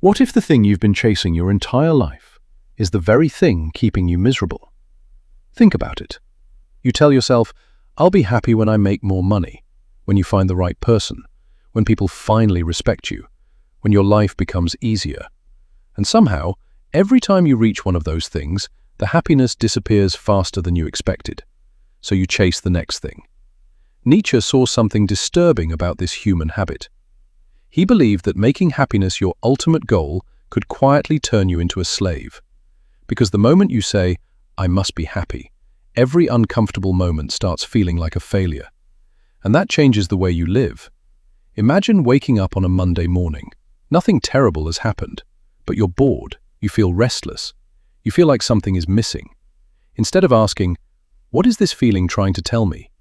What if the thing you've been chasing your entire life is the very thing keeping you miserable? Think about it. You tell yourself, I'll be happy when I make more money, when you find the right person, when people finally respect you, when your life becomes easier. And somehow, every time you reach one of those things, the happiness disappears faster than you expected. So you chase the next thing. Nietzsche saw something disturbing about this human habit. He believed that making happiness your ultimate goal could quietly turn you into a slave. Because the moment you say, I must be happy, every uncomfortable moment starts feeling like a failure. And that changes the way you live. Imagine waking up on a Monday morning. Nothing terrible has happened, but you're bored, you feel restless, you feel like something is missing. Instead of asking, what is this feeling trying to tell me?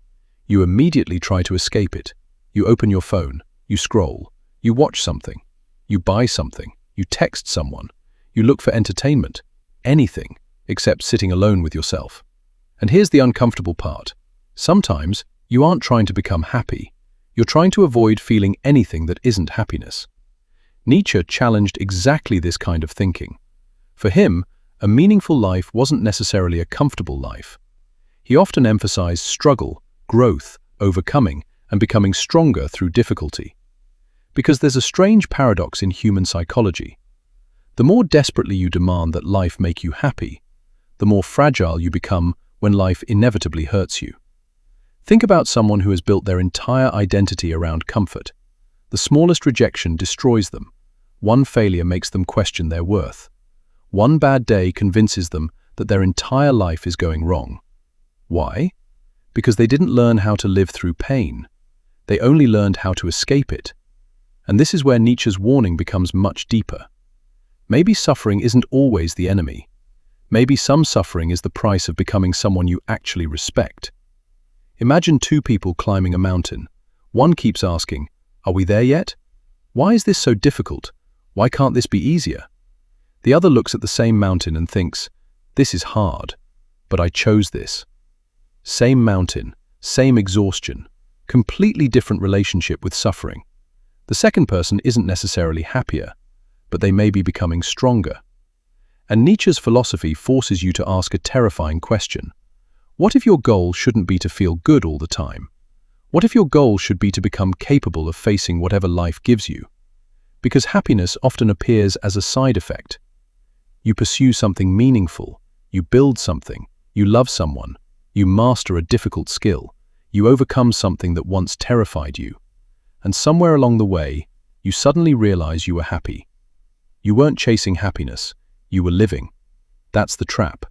You immediately try to escape it. You open your phone, you scroll, you watch something, you buy something, you text someone, you look for entertainment, anything except sitting alone with yourself. And here's the uncomfortable part. Sometimes you aren't trying to become happy. You're trying to avoid feeling anything that isn't happiness. Nietzsche challenged exactly this kind of thinking. For him, a meaningful life wasn't necessarily a comfortable life. He often emphasized struggle, growth, overcoming, and becoming stronger through difficulty. Because there's a strange paradox in human psychology. The more desperately you demand that life make you happy, the more fragile you become when life inevitably hurts you. Think about someone who has built their entire identity around comfort. The smallest rejection destroys them. One failure makes them question their worth. One bad day convinces them that their entire life is going wrong. Why? Because they didn't learn how to live through pain. They only learned how to escape it. And this is where Nietzsche's warning becomes much deeper. Maybe suffering isn't always the enemy. Maybe some suffering is the price of becoming someone you actually respect. Imagine two people climbing a mountain. One keeps asking, are we there yet? Why is this so difficult? Why can't this be easier? The other looks at the same mountain and thinks, this is hard, but I chose this. Same mountain, same exhaustion, completely different relationship with suffering. The second person isn't necessarily happier, but they may be becoming stronger. And Nietzsche's philosophy forces you to ask a terrifying question. What if your goal shouldn't be to feel good all the time? What if your goal should be to become capable of facing whatever life gives you? Because happiness often appears as a side effect. You pursue something meaningful, you build something, you love someone, you master a difficult skill, you overcome something that once terrified you. And somewhere along the way, you suddenly realize you were happy. You weren't chasing happiness, you were living. That's the trap.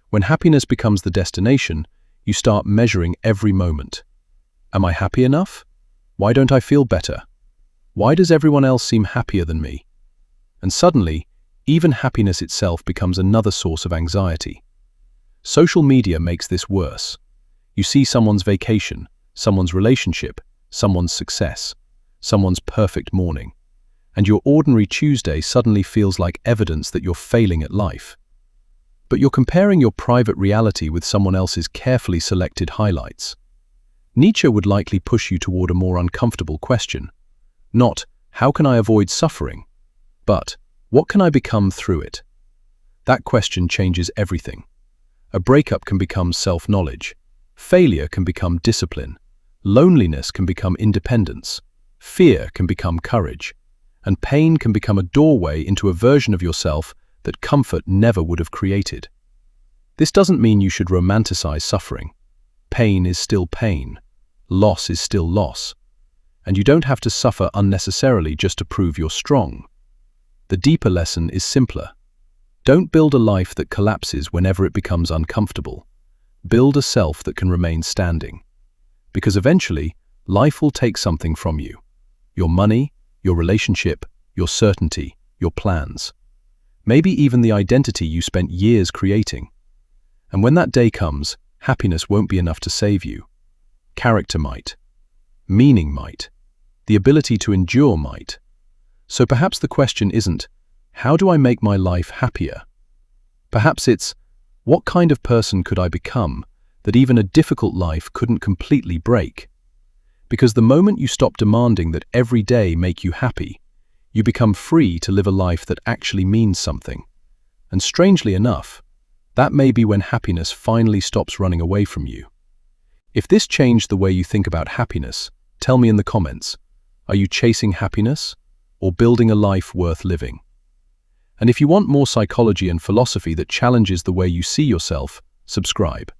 When happiness becomes the destination, you start measuring every moment. Am I happy enough? Why don't I feel better? Why does everyone else seem happier than me? And suddenly, even happiness itself becomes another source of anxiety. Social media makes this worse. You see someone's vacation, someone's relationship, someone's success, someone's perfect morning, and your ordinary Tuesday suddenly feels like evidence that you're failing at life. But you're comparing your private reality with someone else's carefully selected highlights. Nietzsche would likely push you toward a more uncomfortable question. Not, how can I avoid suffering? But, what can I become through it? That question changes everything. A breakup can become self-knowledge. Failure can become discipline. Loneliness can become independence. Fear can become courage. And pain can become a doorway into a version of yourself that comfort never would have created. This doesn't mean you should romanticize suffering. Pain is still pain. Loss is still loss. And you don't have to suffer unnecessarily just to prove you're strong. The deeper lesson is simpler. Don't build a life that collapses whenever it becomes uncomfortable. Build a self that can remain standing. Because eventually, life will take something from you. Your money, your relationship, your certainty, your plans. Maybe even the identity you spent years creating. And when that day comes, happiness won't be enough to save you. Character might. Meaning might. The ability to endure might. So perhaps the question isn't, how do I make my life happier? Perhaps it's, what kind of person could I become that even a difficult life couldn't completely break? Because the moment you stop demanding that every day make you happy, You become free to live a life that actually means something. And strangely enough, that may be when happiness finally stops running away from you. If this changed the way you think about happiness, tell me in the comments. Are you chasing happiness or building a life worth living? And if you want more psychology and philosophy that challenges the way you see yourself, subscribe.